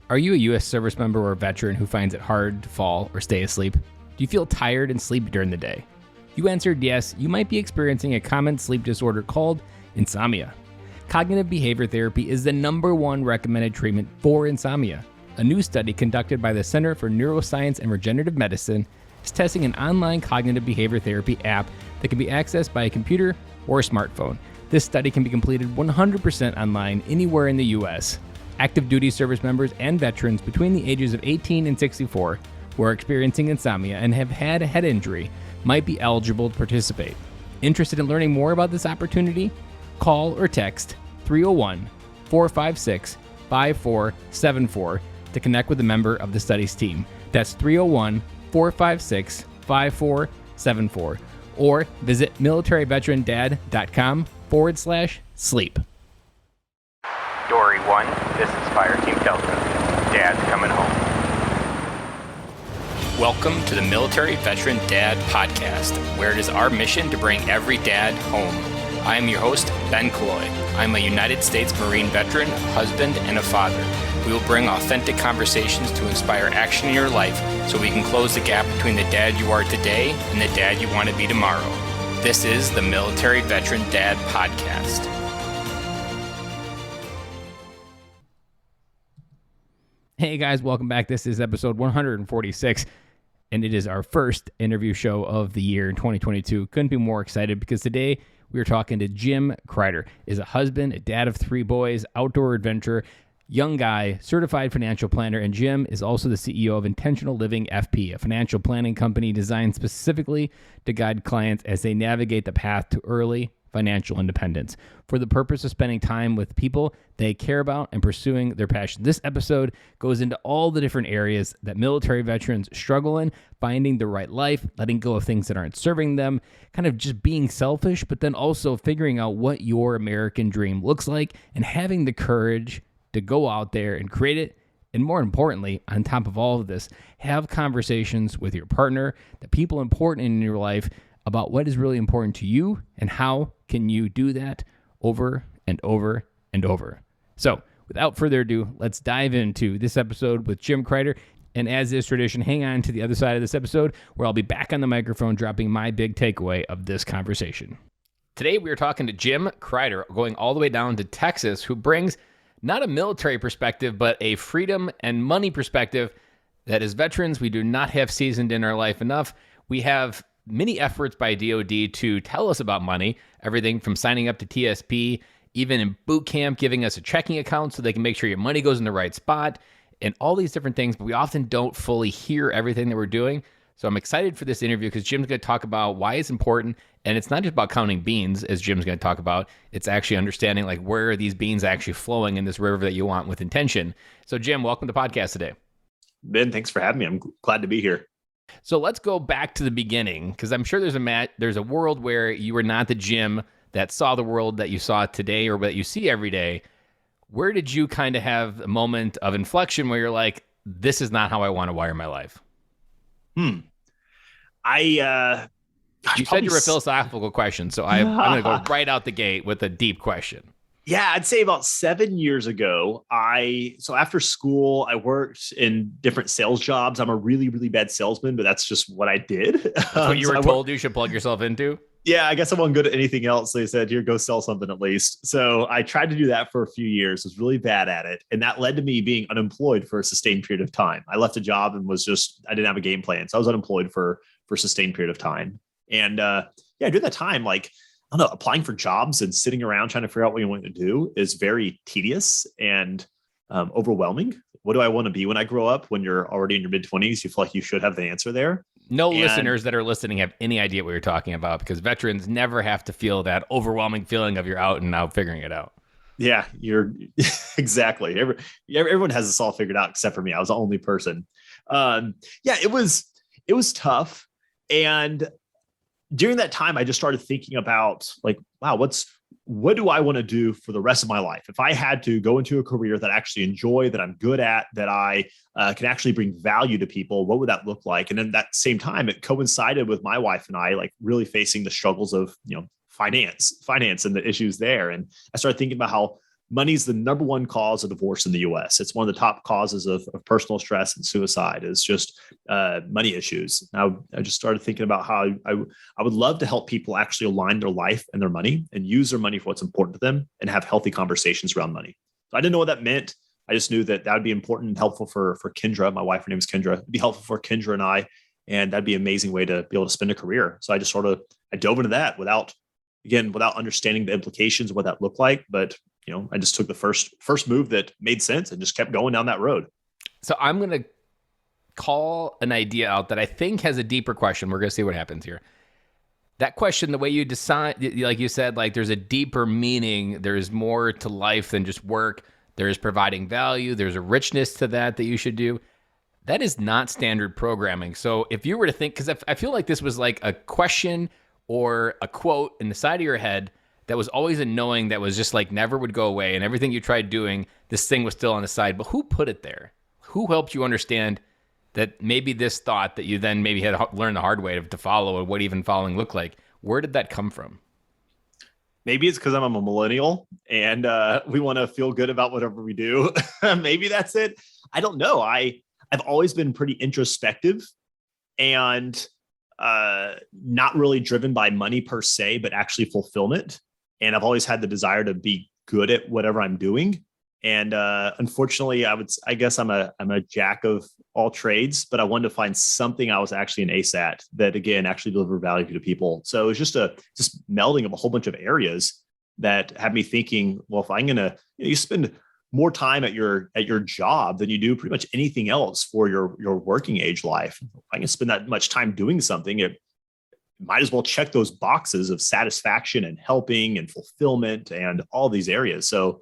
Are you a U.S. service member or veteran who finds it hard to fall or stay asleep? Do you feel tired and sleepy during the day? If you answered yes, you might be experiencing a common sleep disorder called insomnia. Cognitive behavior therapy is the #1 recommended treatment for insomnia. A new study conducted by the Center for Neuroscience and Regenerative Medicine is testing an online cognitive behavior therapy app that can be accessed by a computer or a smartphone. This study can be completed 100% online anywhere in the U.S. Active duty service members and veterans between the ages of 18 and 64 who are experiencing insomnia and have had a head injury might be eligible to participate. Interested in learning more about this opportunity? Call or text 301-456-5474 to connect with a member of the studies team. That's 301-456-5474. Or visit militaryveterandad.com/sleep. Dory 1, this is Fire Team Delta. Dad's coming home. Welcome to the Military Veteran Dad Podcast, where it is our mission to bring every dad home. I am your host, Ben Colloy. I'm a United States Marine veteran, a husband, and a father. We will bring authentic conversations to inspire action in your life so we can close the gap between the dad you are today and the dad you want to be tomorrow. This is the Military Veteran Dad Podcast. Hey guys, welcome back. This is episode 146, and it is our first interview show of the year in 2022. Couldn't be more excited because today we are talking to Jim Crider. Is a husband, a dad of 3 boys, outdoor adventurer, young guy, certified financial planner, and Jim is also the CEO of Intentional Living FP, a financial planning company designed specifically to guide clients as they navigate the path to early financial independence for the purpose of spending time with people they care about and pursuing their passion. This episode goes into all the different areas that military veterans struggle in, finding the right life, letting go of things that aren't serving them, kind of just being selfish, but then also figuring out what your American dream looks like and having the courage to go out there and create it. And more importantly, on top of all of this, have conversations with your partner, the people important in your life, about what is really important to you and how can you do that over and over and over. So without further ado, let's dive into this episode with Jim Crider. And as is tradition, hang on to the other side of this episode where I'll be back on the microphone dropping my big takeaway of this conversation. Today we are talking to Jim Crider, going all the way down to Texas, who brings not a military perspective, but a freedom and money perspective that as veterans we do not have seasoned in our life enough. We have many efforts by DoD to tell us about money, everything from signing up to TSP, even in boot camp, giving us a checking account so they can make sure your money goes in the right spot, and all these different things, but we often don't fully hear everything that we're doing. So I'm excited for this interview because Jim's going to talk about why it's important, and it's not just about counting beans, as Jim's going to talk about. It's actually understanding like where are these beans actually flowing in this river that you want with intention. So Jim, welcome to the podcast today. Ben, thanks for having me. I'm glad to be here. So let's go back to the beginning, because I'm sure there's a world where you were not the Jim that saw the world that you saw today or that you see every day. Where did you kind of have a moment of inflection where you're like, this is not how I want to wire my life? You said you were a philosophical question, so I'm going to go right out the gate with a deep question. Yeah, I'd say about 7 years ago, so after school, I worked in different sales jobs. I'm a really, really bad salesman, but that's just what I did. That's what you were told you should plug yourself into? Yeah, I guess I wasn't good at anything else. They said, here, go sell something at least. So I tried to do that for a few years, was really bad at it. And that led to me being unemployed for a sustained period of time. I left a job and I didn't have a game plan. So I was unemployed for a sustained period of time. And during that time, like, I don't know, applying for jobs and sitting around trying to figure out what you want to do is very tedious and overwhelming. What do I want to be when I grow up? When you're already in your mid-20s, you feel like you should have the answer there. No listeners that are listening have any idea what you're talking about because veterans never have to feel that overwhelming feeling of you're out and now figuring it out. Yeah, you're exactly. Everyone has this all figured out except for me. I was the only person. It was tough. And during that time, I just started thinking about like, wow, what do I want to do for the rest of my life? If I had to go into a career that I actually enjoy, that I'm good at, that I can actually bring value to people, what would that look like? And then that same time, it coincided with my wife and I like really facing the struggles of, finance and the issues there. And I started thinking about how money's the number one cause of divorce in the US. It's one of the top causes of personal stress and suicide is just money issues. Now, I just started thinking about how I would love to help people actually align their life and their money and use their money for what's important to them and have healthy conversations around money. So I didn't know what that meant. I just knew that would be important and helpful for Kendra. My wife, her name is Kendra. It'd be helpful for Kendra and I, and that'd be an amazing way to be able to spend a career. So I just I dove into that without understanding the implications of what that looked like. But I just took the first move that made sense and just kept going down that road. So I'm going to call an idea out that I think has a deeper question. We're going to see what happens here. That question, the way you decide, like you said, like there's a deeper meaning. There's more to life than just work. There's providing value. There's a richness to that you should do. That is not standard programming. So if you were to think, because I feel like this was like a question or a quote in the side of your head that was always a knowing that was just like never would go away, and everything you tried doing, this thing was still on the side. But who put it there? Who helped you understand that maybe this thought that you then maybe had learned the hard way to follow, or what even following looked like? Where did that come from? Maybe it's because I'm a millennial and we want to feel good about whatever we do. Maybe that's it. I don't know. I've always been pretty introspective and not really driven by money per se, but actually fulfillment. And I've always had the desire to be good at whatever I'm doing. And unfortunately, I guess I'm a jack of all trades, but I wanted to find something I was actually an ace at that, again, actually deliver value to people. So it was just melding of a whole bunch of areas that had me thinking, well, if I'm going to, you spend more time at your job than you do pretty much anything else for your working age life. If I can spend that much time doing something, it might as well check those boxes of satisfaction and helping and fulfillment and all these areas. So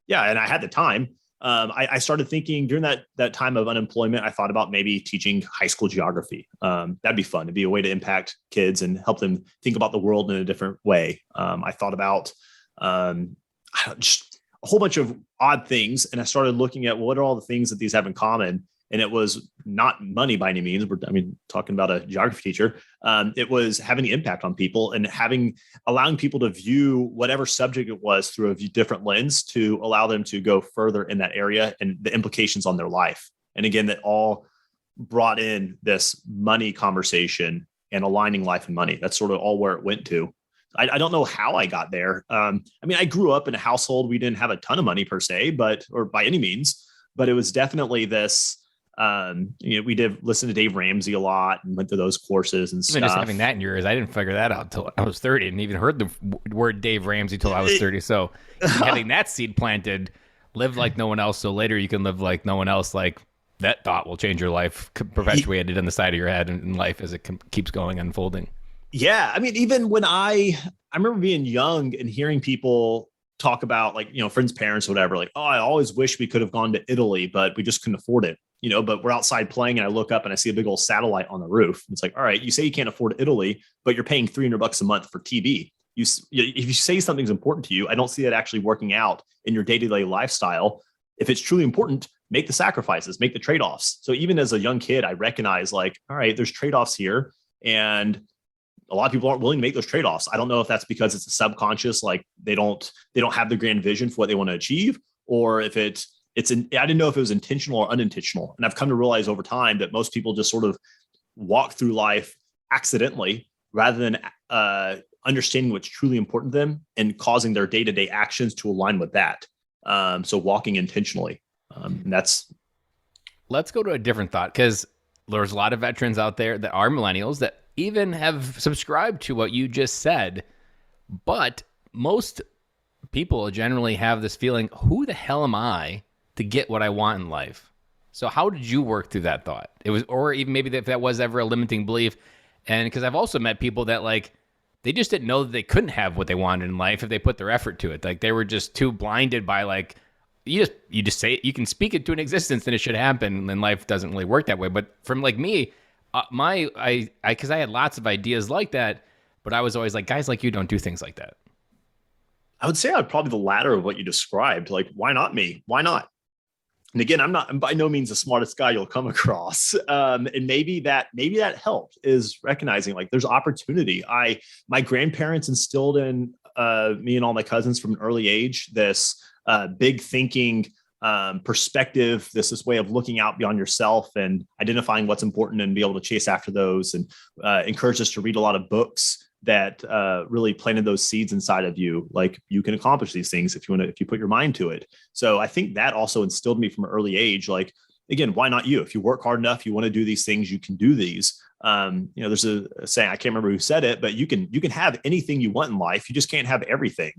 yeah, and I had the time. I started thinking during that time of unemployment, I thought about maybe teaching high school geography. That'd be fun. It'd be a way to impact kids and help them think about the world in a different way. I thought about just a whole bunch of odd things. And I started looking at what are all the things that these have in common. And it was not money by any means. Talking about a geography teacher. It was having the impact on people and allowing people to view whatever subject it was through a different lens to allow them to go further in that area and the implications on their life. And again, that all brought in this money conversation and aligning life and money. That's sort of all where it went to. I don't know how I got there. I grew up in a household, we didn't have a ton of money per se, or by any means, but it was definitely this, we did listen to Dave Ramsey a lot and went through those courses and stuff. Even just having that in your ears, I didn't figure that out until I was 30 and even heard the word Dave Ramsey till I was 30. So having that seed planted, live like no one else, so later you can live like no one else, like that thought will change your life, perpetuated on the side of your head in life as it keeps going, unfolding. Yeah. Even when I remember being young and hearing people talk about friends' parents or whatever, like, oh, I always wish we could have gone to Italy, but we just couldn't afford it. But we're outside playing and I look up and I see a big old satellite on the roof. It's like, all right, you say you can't afford Italy, but you're paying $300 a month for TV. If you say something's important to you, I don't see it actually working out in your day-to-day lifestyle. If it's truly important, make the sacrifices, make the trade-offs. So even as a young kid, I recognize all right, there's trade-offs here. And a lot of people aren't willing to make those trade-offs. I don't know if that's because it's a subconscious, like they don't have the grand vision for what they want to achieve, or if I didn't know if it was intentional or unintentional. And I've come to realize over time that most people just sort of walk through life accidentally rather than understanding what's truly important to them and causing their day-to-day actions to align with that. So walking intentionally. Let's go to a different thought, because there's a lot of veterans out there that are millennials that even have subscribed to what you just said, but most people generally have this feeling, who the hell am I to get what I want in life? So how did you work through that thought? Or even maybe if that was ever a limiting belief. And because I've also met people that they just didn't know that they couldn't have what they wanted in life if they put their effort to it. Like they were just too blinded by you just say it, you can speak it to an existence and it should happen, and life doesn't really work that way. But from me, because I had lots of ideas like that, but I was always like, guys like you don't do things like that. I would say I'm probably the latter of what you described. Like, why not me? Why not? And again, I'm by no means the smartest guy you'll come across. And maybe that helped, is recognizing there's opportunity. My grandparents instilled in me and all my cousins from an early age this big thinking, perspective, this way of looking out beyond yourself and identifying what's important and be able to chase after those, and encouraged us to read a lot of books that really planted those seeds inside of you. Like, you can accomplish these things if you put your mind to it. So I think that also instilled me from an early age, like, again, why not you? If you work hard enough, you want to do these things, you can do these. There's a saying, I can't remember who said it, but you can have anything you want in life. You just can't have everything.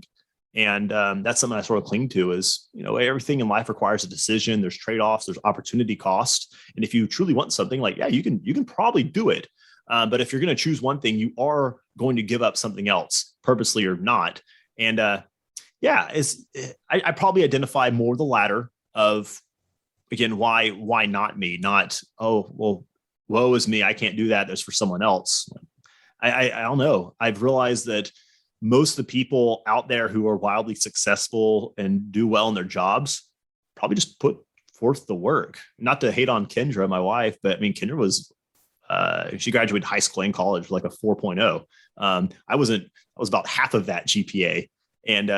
And that's something I sort of cling to is, everything in life requires a decision. There's trade-offs, there's opportunity cost. And if you truly want something, like, yeah, you can probably do it. But if you're going to choose one thing, you are going to give up something else, purposely or not. And I probably identify more the latter of, again, why not me? Not, oh, well, woe is me, I can't do that, that's for someone else. I don't know. I've realized that most of the people out there who are wildly successful and do well in their jobs probably just put forth the work. Not to hate on Kendra, my wife, but I mean, Kendra was, she graduated high school and college with like a 4.0. I was about half of that GPA. And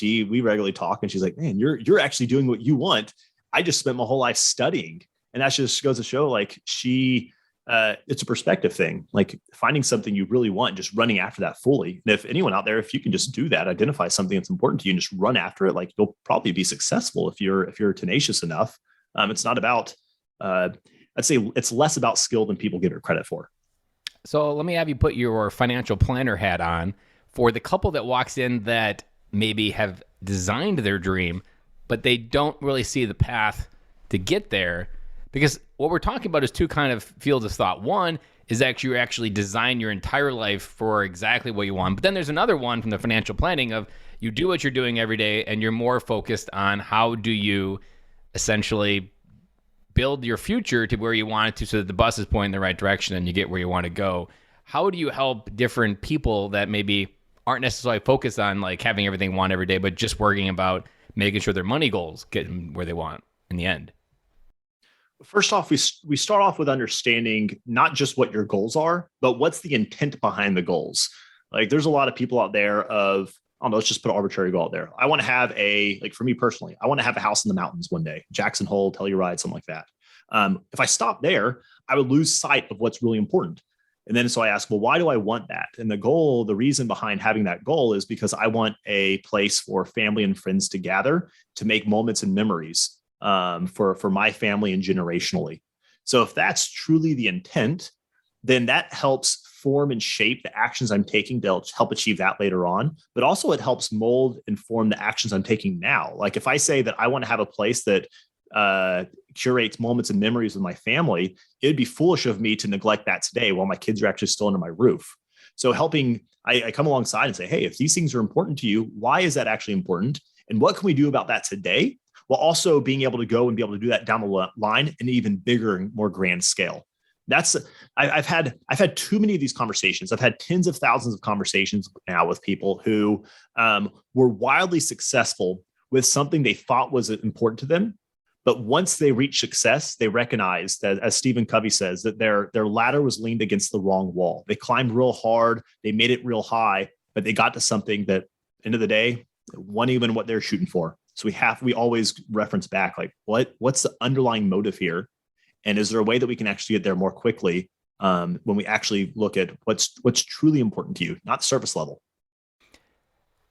we regularly talk, and she's like, man, you're actually doing what you want. I just spent my whole life studying. And that just goes to show, like, it's a perspective thing, like finding something you really want, just running after that fully. And if anyone out there, if you can just do that, identify something that's important to you and just run after it, like, you'll probably be successful if you're tenacious enough. It's not about, I'd say it's less about skill than people give it credit for. So let me have you put your financial planner hat on for the couple that walks in that maybe have designed their dream, but they don't really see the path to get there. Because what we're talking about is two kind of fields of thought. One is actually you actually design your entire life for exactly what you want. But then there's another one from the financial planning of you do what you're doing every day, and you're more focused on how do you essentially build your future to where you want it to, so that the bus is pointing in the right direction and you get where you want to go. How do you help different people that maybe aren't necessarily focused on like having everything want every day, but just working about making sure their money goals get them where they want in the end? First off, we start off with understanding not just what your goals are, but what's the intent behind the goals. Like, there's a lot of people out there of, I don't know, let's just put an arbitrary goal out there. I want to have for me personally, I want to have a house in the mountains one day, Jackson Hole, Telluride, something like that. If I stop there, I would lose sight of what's really important. And then so I ask, well, why do I want that? And the reason behind having that goal is because I want a place for family and friends to gather, to make moments and memories for my family and generationally. So if that's truly the intent, then that helps form and shape the actions I'm taking to help achieve that later on. But also it helps mold and form the actions I'm taking now. Like, if I say that I want to have a place that curates moments and memories with my family, it'd be foolish of me to neglect that today while my kids are actually still under my roof. So I come alongside and say, hey, if these things are important to you, why is that actually important? And what can we do about that today? While also being able to go and be able to do that down the line in an even bigger and more grand scale. I've had too many of these conversations. I've had tens of thousands of conversations now with people who were wildly successful with something they thought was important to them. But once they reach success, they recognized that, as Stephen Covey says, that their ladder was leaned against the wrong wall. They climbed real hard, they made it real high, but they got to something that, end of the day, wasn't even what they're shooting for. So we always reference back, like, what's the underlying motive here? And is there a way that we can actually get there more quickly when we actually look at what's truly important to you, not surface level?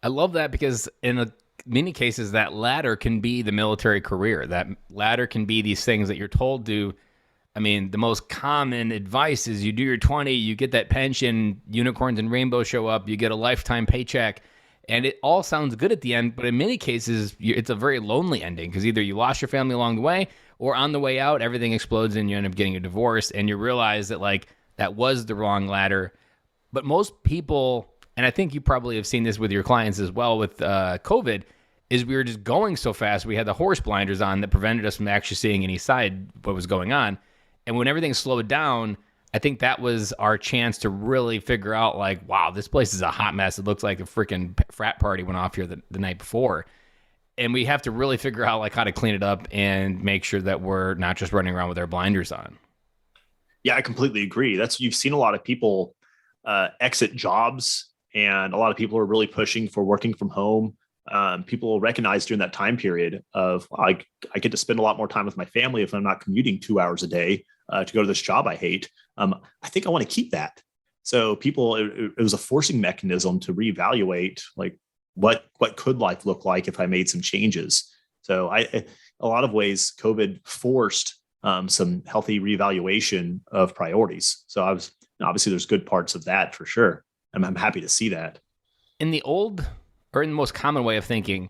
I love that, because in many cases, that ladder can be the military career. That ladder can be these things that you're told to. I mean, the most common advice is you do your 20, you get that pension, unicorns and rainbows show up, you get a lifetime paycheck. And it all sounds good at the end, but in many cases, it's a very lonely ending, because either you lost your family along the way, or on the way out, everything explodes and you end up getting a divorce, and you realize that, like, that was the wrong ladder. But most people, and I think you probably have seen this with your clients as well with COVID, is we were just going so fast. We had the horse blinders on that prevented us from actually seeing any side what was going on. And when everything slowed down, I think that was our chance to really figure out, like, wow, this place is a hot mess. It looks like a freaking frat party went off here the night before. And we have to really figure out, like, how to clean it up and make sure that we're not just running around with our blinders on. Yeah, I completely agree. You've seen a lot of people exit jobs, and a lot of people are really pushing for working from home. People recognize during that time period of I get to spend a lot more time with my family if I'm not commuting 2 hours a day to go to this job I hate. I think I want to keep that. So it was a forcing mechanism to reevaluate like what could life look like if I made some changes. So a lot of ways, COVID forced some healthy reevaluation of priorities. So obviously there's good parts of that for sure. I'm happy to see that. In the most common way of thinking,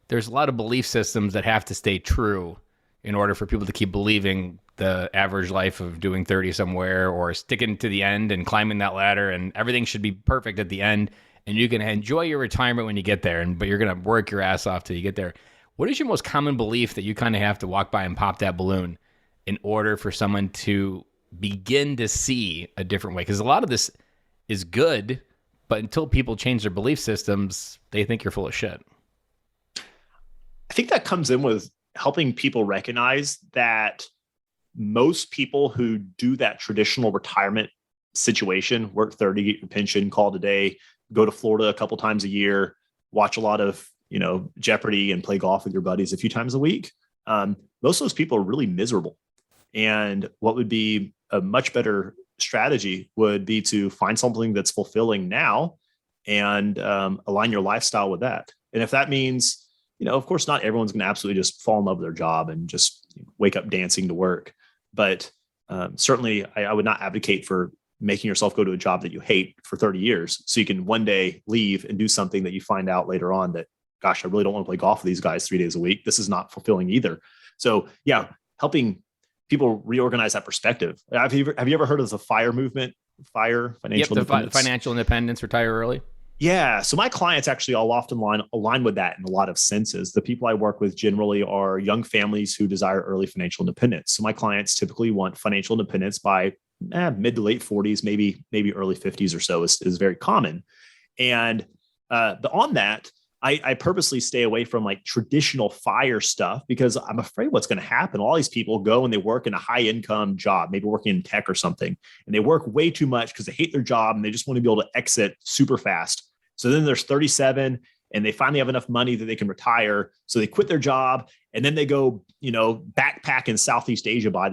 there's a lot of belief systems that have to stay true in order for people to keep believing the average life of doing 30 somewhere or sticking to the end and climbing that ladder and everything should be perfect at the end and you can enjoy your retirement when you get there, but you're going to work your ass off till you get there. What is your most common belief that you kind of have to walk by and pop that balloon in order for someone to begin to see a different way? Because a lot of this is good, but until people change their belief systems, they think you're full of shit. I think that comes in with helping people recognize that most people who do that traditional retirement situation, work 30, get your pension, call it a day, go to Florida a couple times a year, watch a lot of, Jeopardy and play golf with your buddies a few times a week. Most of those people are really miserable. And what would be a much better strategy would be to find something that's fulfilling now and align your lifestyle with that. And if that means, of course, not everyone's going to absolutely just fall in love with their job and just wake up dancing to work. But certainly I would not advocate for making yourself go to a job that you hate for 30 years so you can one day leave and do something that you find out later on that, gosh, I really don't want to play golf with these guys 3 days a week. This is not fulfilling either. So yeah, helping people reorganize that perspective. Have you ever heard of the FIRE movement? FIRE, financial independence. Financial independence, retire early. Yeah. So my clients actually all often align with that in a lot of senses. The people I work with generally are young families who desire early financial independence. So my clients typically want financial independence by mid to late 40s, maybe early 50s or so is very common. And on that, I purposely stay away from like traditional FIRE stuff because I'm afraid what's going to happen. All these people go and they work in a high income job, maybe working in tech or something, and they work way too much because they hate their job and they just want to be able to exit super fast. So then there's 37 and they finally have enough money that they can retire. So they quit their job and then they go, backpack in Southeast Asia by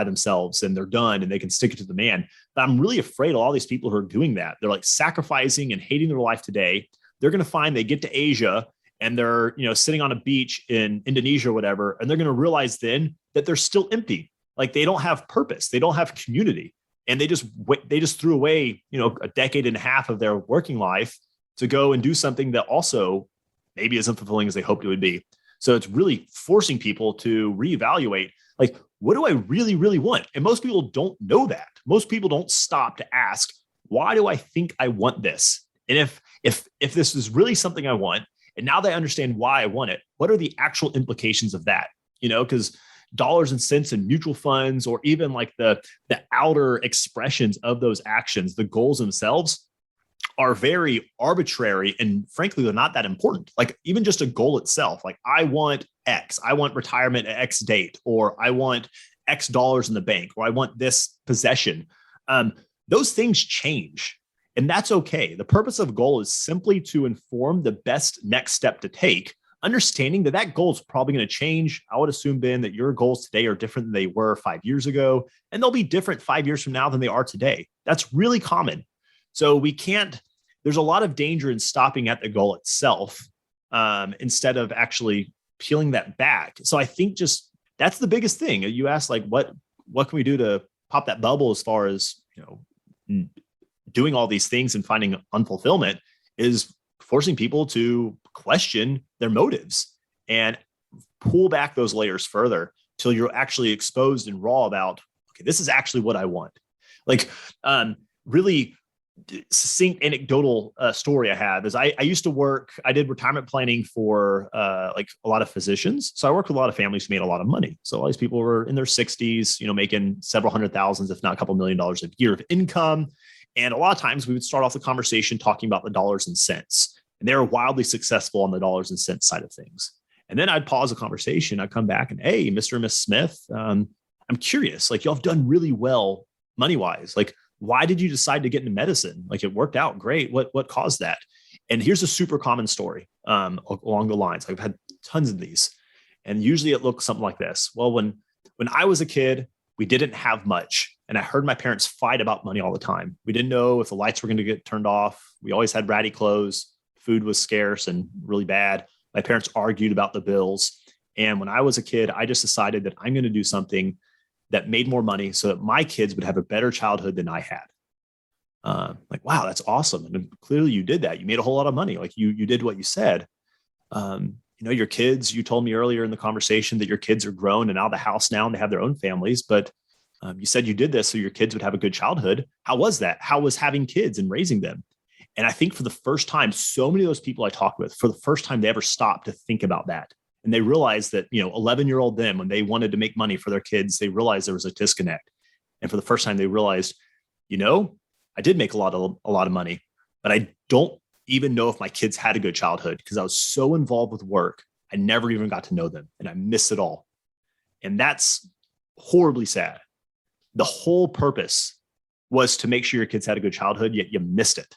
themselves and they're done and they can stick it to the man. But I'm really afraid of all these people who are doing that. They're like sacrificing and hating their life today. They're going to find they get to Asia and they're, sitting on a beach in Indonesia or whatever. And they're going to realize then that they're still empty. Like they don't have purpose. They don't have community. And they just threw away, a decade and a half of their working life to go and do something that also maybe isn't fulfilling as they hoped it would be. So it's really forcing people to reevaluate, like, what do I really, really want? And most people don't know that. Most people don't stop to ask, why do I think I want this? And if this is really something I want, and now that I understand why I want it, what are the actual implications of that? Because dollars and cents and mutual funds, or even like the outer expressions of those actions, the goals themselves are very arbitrary. And frankly, they're not that important. Like even just a goal itself, like I want X, I want retirement at X date, or I want X dollars in the bank, or I want this possession. Those things change. And that's okay. The purpose of goal is simply to inform the best next step to take, understanding that goal is probably going to change. I would assume, Ben, that your goals today are different than they were 5 years ago, and they'll be different 5 years from now than they are today. That's really common. So there's a lot of danger in stopping at the goal itself instead of actually peeling that back. So I think just that's the biggest thing. You asked, like, what can we do to pop that bubble as far as, doing all these things and finding unfulfillment, is forcing people to question their motives and pull back those layers further till you're actually exposed and raw about, okay, this is actually what I want. Like, really succinct anecdotal story I have is I used to work, I did retirement planning for like a lot of physicians. So I worked with a lot of families who made a lot of money. So all these people were in their 60s, making several hundred thousands, if not a couple $1 million a year of income. And a lot of times we would start off the conversation talking about the dollars and cents. And they were wildly successful on the dollars and cents side of things. And then I'd pause the conversation. I'd come back and, hey, Mr. and Miss Smith, I'm curious, like, y'all have done really well money-wise. Like, why did you decide to get into medicine? Like, it worked out great. What caused that? And here's a super common story along the lines. I've had tons of these. And usually it looks something like this. Well, when I was a kid, we didn't have much. And I heard my parents fight about money all the time. We didn't know if the lights were going to get turned off. We always had ratty clothes. Food was scarce and really bad. My parents argued about the bills. And when I was a kid, I just decided that I'm going to do something that made more money so that my kids would have a better childhood than I had. Like, wow, that's awesome. And clearly you did that. You made a whole lot of money. Like you did what you said. Your kids, you told me earlier in the conversation that your kids are grown and out of the house now and they have their own families, but you said you did this so your kids would have a good childhood. How was that? How was having kids and raising them? And I think for the first time, so many of those people I talked with, for the first time, they ever stopped to think about that. And they realized that, 11-year-old them, when they wanted to make money for their kids, they realized there was a disconnect. And for the first time, they realized, I did make a lot of money, but I don't even know if my kids had a good childhood because I was so involved with work. I never even got to know them and I missed it all. And that's horribly sad. The whole purpose was to make sure your kids had a good childhood, yet you missed it.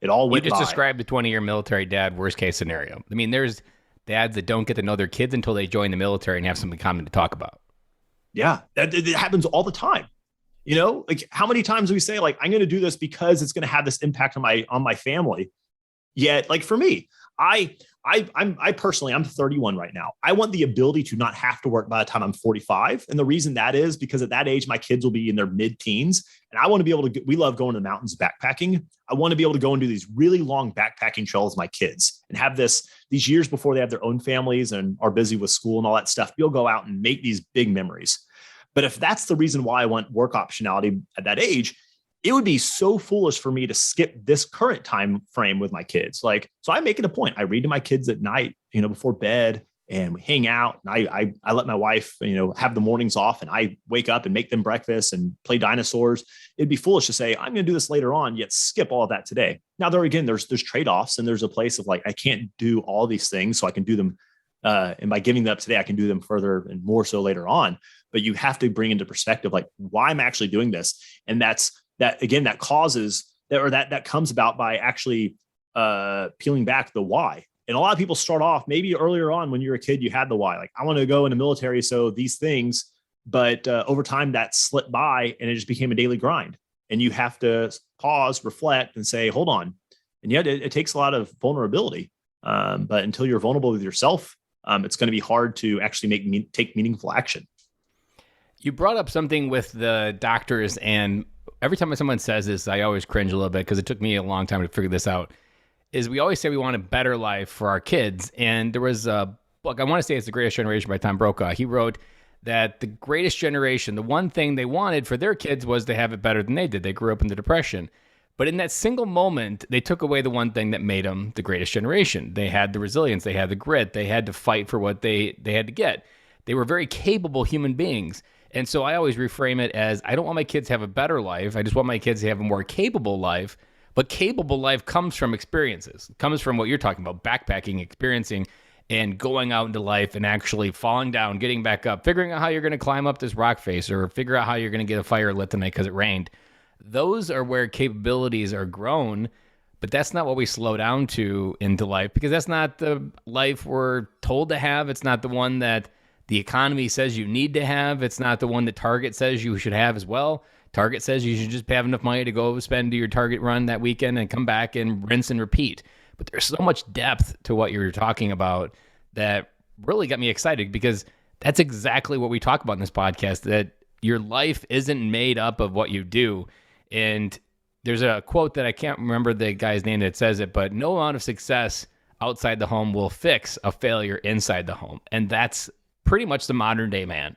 It all went by. You just described the 20-year military dad worst case scenario. I mean, there's dads that don't get to know their kids until they join the military and have something common to talk about. Yeah, it happens all the time. Like how many times do we say like, I'm going to do this because it's going to have this impact on my family. Yet, like for me, I personally, I'm 31 right now. I want the ability to not have to work by the time I'm 45. And the reason that is because at that age, my kids will be in their mid-teens. And I want to be able to, we love going to the mountains backpacking. I want to be able to go and do these really long backpacking trails with my kids and have these years before they have their own families and are busy with school and all that stuff. We'll go out and make these big memories. But if that's the reason why I want work optionality at that age, it would be so foolish for me to skip this current time frame with my kids. So I make it a point. I read to my kids at night, before bed, and we hang out. And I let my wife, have the mornings off, and I wake up and make them breakfast and play dinosaurs. It'd be foolish to say, I'm going to do this later on, yet skip all of that today. Now, there's trade-offs, and there's a place of like, I can't do all these things, so I can do them. And by giving them up today, I can do them further and more so later on. But you have to bring into perspective, like, why I'm actually doing this. And that comes about by actually peeling back the why. And a lot of people start off maybe earlier on when you're a kid, you had the why, like I want to go in the military. So these things, but over time that slipped by and it just became a daily grind. And you have to pause, reflect and say, hold on. And yet it takes a lot of vulnerability. But until you're vulnerable with yourself, it's going to be hard to actually take meaningful action. You brought up something with the doctors, and every time someone says this, I always cringe a little bit because it took me a long time to figure this out, is we always say we want a better life for our kids. And there was a book, I want to say it's The Greatest Generation by Tom Brokaw. He wrote that the greatest generation, the one thing they wanted for their kids was to have it better than they did. They grew up in the Depression. But in that single moment, they took away the one thing that made them the greatest generation. They had the resilience. They had the grit. They had to fight for what they had to get. They were very capable human beings. And so I always reframe it as, I don't want my kids to have a better life. I just want my kids to have a more capable life. But capable life comes from experiences. It comes from what you're talking about, backpacking, experiencing, and going out into life and actually falling down, getting back up, figuring out how you're going to climb up this rock face or figure out how you're going to get a fire lit tonight because it rained. Those are where capabilities are grown, but that's not what we slow down to into life because that's not the life we're told to have. It's not the one that the economy says you need to have. It's not the one that Target says you should have as well. Target says you should just have enough money to go spend your Target run that weekend and come back and rinse and repeat. But there's so much depth to what you're talking about that really got me excited because that's exactly what we talk about in this podcast, that your life isn't made up of what you do. And there's a quote that I can't remember the guy's name that says it, but no amount of success outside the home will fix a failure inside the home. And that's pretty much the modern day man,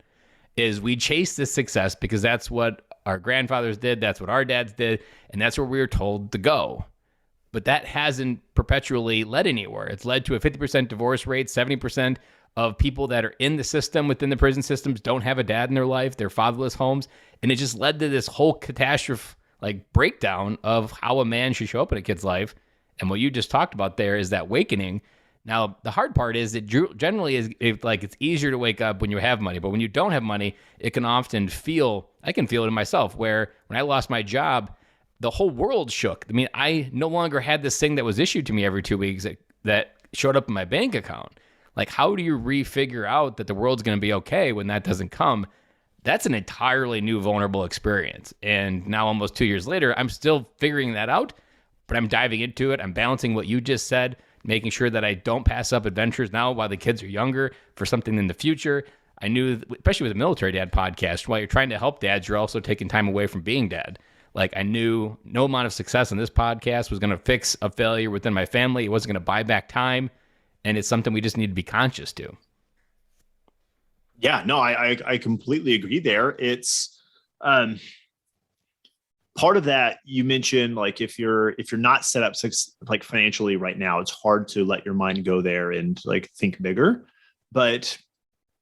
is we chase this success because that's what our grandfathers did, that's what our dads did, and that's where we were told to go. But that hasn't perpetually led anywhere. It's led to a 50% divorce rate, 70% of people that are in the system, within the prison systems, don't have a dad in their life, they're fatherless homes, and it just led to this whole catastrophe, like breakdown of how a man should show up in a kid's life. And what you just talked about there is that awakening. Now, the hard part is it generally is it's easier to wake up when you have money, but when you don't have money, it can often I can feel it in myself, where when I lost my job, the whole world shook. I mean, I no longer had this thing that was issued to me every 2 weeks that showed up in my bank account. Like, how do you refigure out that the world's going to be okay when that doesn't come? That's an entirely new vulnerable experience. And now almost 2 years later, I'm still figuring that out, but I'm diving into it. I'm balancing what you just said, making sure that I don't pass up adventures now while the kids are younger for something in the future. I knew, especially with the Military Dad podcast, while you're trying to help dads, you're also taking time away from being dad. Like, I knew no amount of success on this podcast was going to fix a failure within my family. It wasn't going to buy back time. And it's something we just need to be conscious to. Yeah, no, I completely agree there. It's part of that you mentioned, like if you're not set up like financially right now, it's hard to let your mind go there and like think bigger. But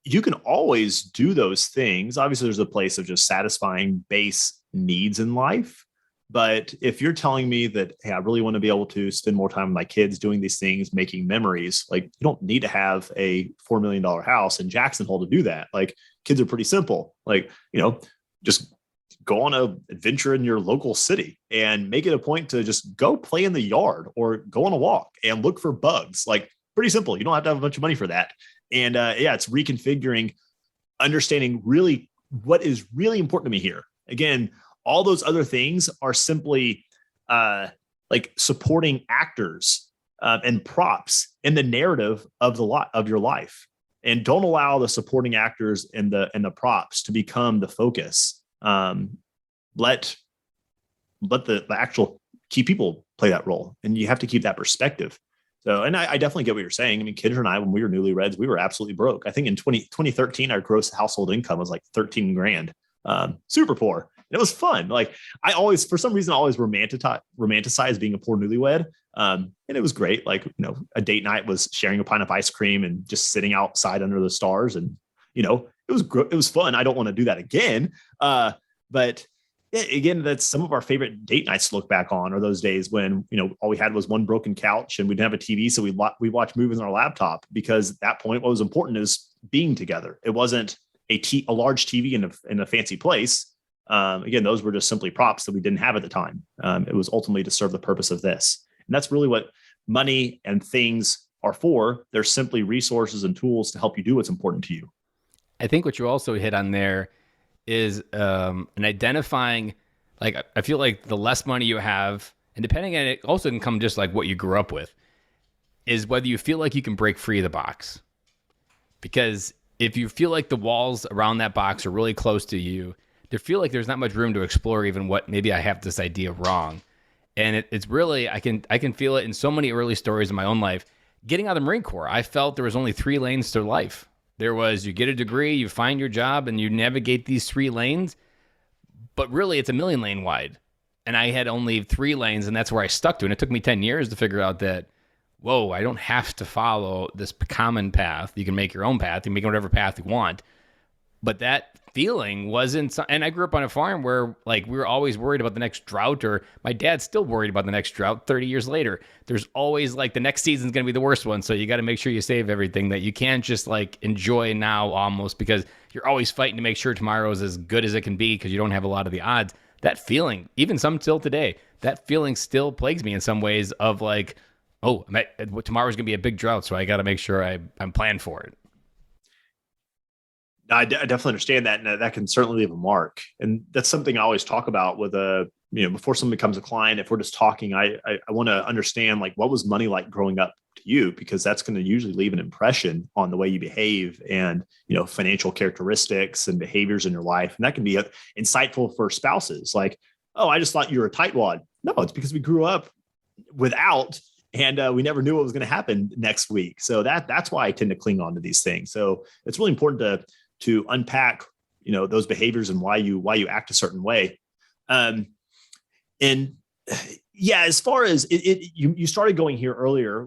you can always do those things. Obviously, there's a place of just satisfying base needs in life. But if you're telling me that, hey, I really want to be able to spend more time with my kids doing these things, making memories, like you don't need to have a $4 million house in Jackson Hole to do that. Like kids are pretty simple. Like, just go on an adventure in your local city and make it a point to just go play in the yard or go on a walk and look for bugs. Like pretty simple. You don't have to have a bunch of money for that. And it's reconfiguring, understanding really what is really important to me here. Again, all those other things are simply like supporting actors and props in the narrative of your life, and don't allow the supporting actors and the props to become the focus. Let the actual key people play that role, and you have to keep that perspective. So, and I definitely get what you're saying. I mean, Kidder and I, when we were newlyweds, we were absolutely broke. I think in 2013, our gross household income was like 13 grand, super poor. And it was fun. Like for some reason, always romanticize being a poor newlywed. And it was great. Like, a date night was sharing a pint of ice cream and just sitting outside under the stars. And, it was fun. I don't want to do that again. But again, that's some of our favorite date nights to look back on, are those days when, all we had was one broken couch and we didn't have a TV. So we watched movies on our laptop, because at that point, what was important is being together. It wasn't a large TV in a fancy place. Again, those were just simply props that we didn't have at the time. It was ultimately to serve the purpose of this. And that's really what money and things are for. They're simply resources and tools to help you do what's important to you. I think what you also hit on there is an identifying, like, I feel like the less money you have, and depending on it, also can come just like what you grew up with, is whether you feel like you can break free of the box. Because if you feel like the walls around that box are really close to you, they feel like there's not much room to explore even what maybe I have this idea wrong. And it's really, I can feel it in so many early stories in my own life. Getting out of the Marine Corps, I felt there was only 3 lanes to life. There was, you get a degree, you find your job, and you navigate these 3 lanes. But really, it's a 1,000,000 lane wide. And I had only 3 lanes, and that's where I stuck to. And it took me 10 years to figure out that, whoa, I don't have to follow this common path. You can make your own path. You can make whatever path you want. But that feeling wasn't, and I grew up on a farm where, like, we were always worried about the next drought, or my dad's still worried about the next drought 30 years later. There's always, like, the next season's going to be the worst one. So you got to make sure you save everything, that you can't just, like, enjoy now almost, because you're always fighting to make sure tomorrow is as good as it can be because you don't have a lot of the odds. That feeling, even some till today, that feeling still plagues me in some ways of like, oh, tomorrow's going to be a big drought, so I got to make sure I'm planned for it. I definitely understand that, and that can certainly leave a mark. And that's something I always talk about with before someone becomes a client. If we're just talking, I want to understand, like, what was money like growing up to you, because that's going to usually leave an impression on the way you behave and, financial characteristics and behaviors in your life. And that can be insightful for spouses. Like, oh, I just thought you were a tightwad. No, it's because we grew up without, and we never knew what was going to happen next week. So that's why I tend to cling on to these things. So it's really important to unpack, those behaviors and why you act a certain way. And yeah, as far as you started going here earlier,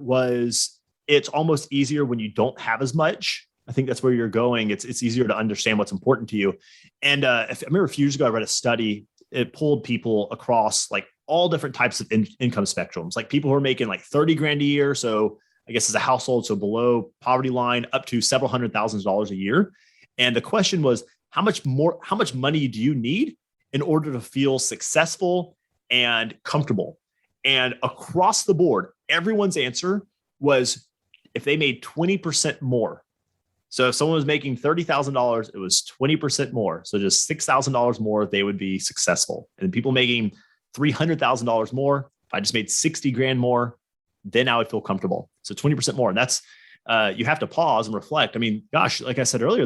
it's almost easier when you don't have as much. I think that's where you're going. It's easier to understand what's important to you. And I remember a few years ago, I read a study. It pulled people across like all different types of income spectrums, like people who are making like 30 grand a year. So I guess as a household, so below poverty line, up to several $100,000s a year. And the question was, how much money do you need in order to feel successful and comfortable. And across the board, everyone's answer was if they made 20% more. So if someone was making $30,000, it was 20% more. So just $6,000 more, they would be successful. And people making $300,000 more, if I just made 60 grand more, then I would feel comfortable. So 20% more. And that's, you have to pause and reflect. I mean, gosh, like I said earlier,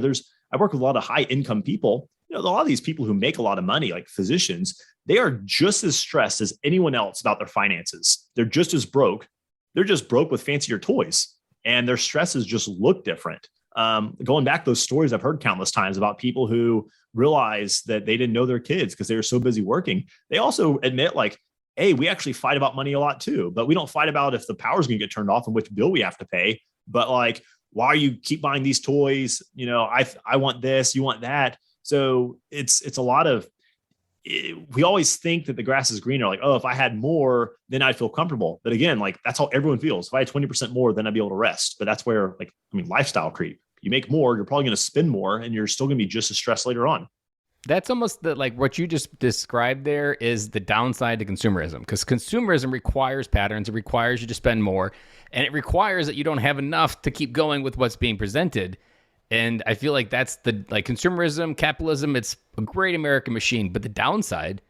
I work with a lot of high income people. A lot of these people who make a lot of money, like physicians, they are just as stressed as anyone else about their finances. They're just as broke. They're just broke with fancier toys, and their stresses just look different. Going back those stories I've heard countless times about people who realize that they didn't know their kids because they were so busy working. They also admit like, hey, we actually fight about money a lot too, but we don't fight about if the power's going to get turned off and which bill we have to pay. But like, why you keep buying these toys? I want this, you want that. So it's a lot of, we always think that the grass is greener. Like, oh, if I had more, then I'd feel comfortable. But again, like that's how everyone feels. If I had 20% more, then I'd be able to rest. But that's where lifestyle creep. You make more, you're probably going to spend more, and you're still going to be just as stressed later on. That's almost what you just described there is the downside to consumerism, because consumerism requires patterns. It requires you to spend more, and it requires that you don't have enough to keep going with what's being presented. And I feel like that's consumerism, capitalism, it's a great American machine, but the downside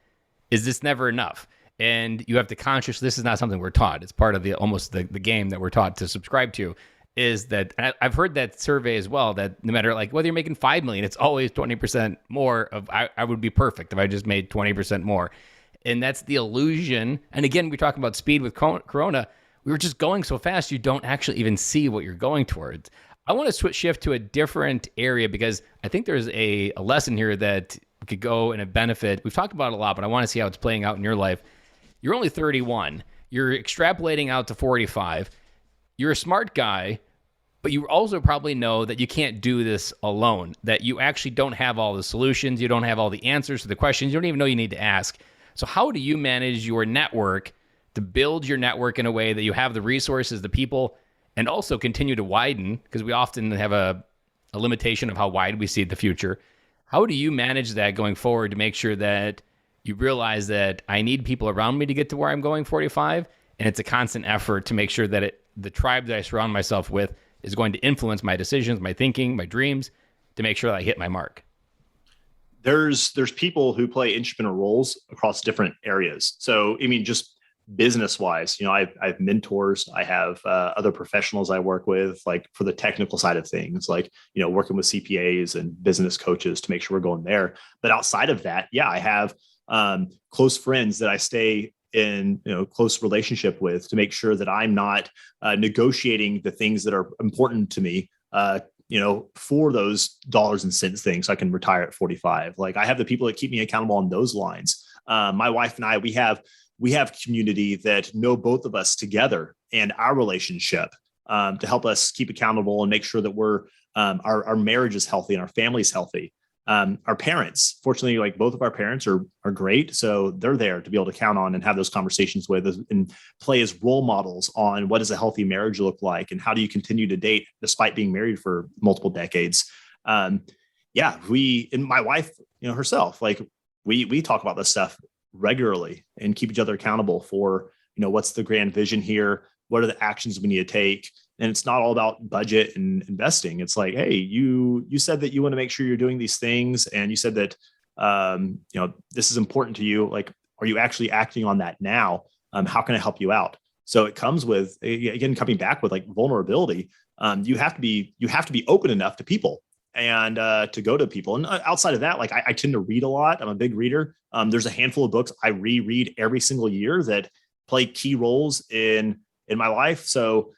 is it's never enough. And you have to this is not something we're taught. It's part of the game that we're taught to subscribe to, is that I've heard that survey as well, that no matter whether you're making 5 million, it's always 20% more of, I would be perfect if I just made 20% more. And that's the illusion. And again, we talk about speed with Corona. We were just going so fast, you don't actually even see what you're going towards. I want to shift to a different area, because I think there's a lesson here that could go and a benefit. We've talked about it a lot, but I want to see how it's playing out in your life. You're only 31. You're extrapolating out to 45. You're a smart guy, but you also probably know that you can't do this alone, that you actually don't have all the solutions. You don't have all the answers to the questions. You don't even know you need to ask. So how do you manage your network to build your network in a way that you have the resources, the people, and also continue to widen? Because we often have a limitation of how wide we see the future. How do you manage that going forward to make sure that you realize that I need people around me to get to where I'm going 45, and it's a constant effort to make sure that the tribe that I surround myself with is going to influence my decisions, my thinking, my dreams, to make sure that I hit my mark? There's people who play instrumental roles across different areas. So, I mean, just business wise, I have mentors, I have other professionals I work with, like for the technical side of things, like, working with CPAs and business coaches to make sure we're going there. But outside of that, yeah, I have close friends that I stay in close relationship with to make sure that I'm not negotiating the things that are important to me, for those dollars and cents things. So I can retire at 45. Like, I have the people that keep me accountable on those lines. My wife and I, we have community that know both of us together and our relationship to help us keep accountable and make sure that our marriage is healthy and our family is healthy. Our parents, fortunately, like both of our parents are great. So they're there to be able to count on and have those conversations with and play as role models on what does a healthy marriage look like, and how do you continue to date despite being married for multiple decades. And my wife, herself, like we talk about this stuff regularly and keep each other accountable for, what's the grand vision here? What are the actions we need to take? And it's not all about budget and investing. It's like, hey, you said that you want to make sure you're doing these things. And you said that, this is important to you. Like, are you actually acting on that now? How can I help you out? So it comes with, again, coming back with like vulnerability. You have to be open enough to people and to go to people. And outside of that, like I tend to read a lot. I'm a big reader. There's a handful of books I reread every single year that play key roles in my life. So,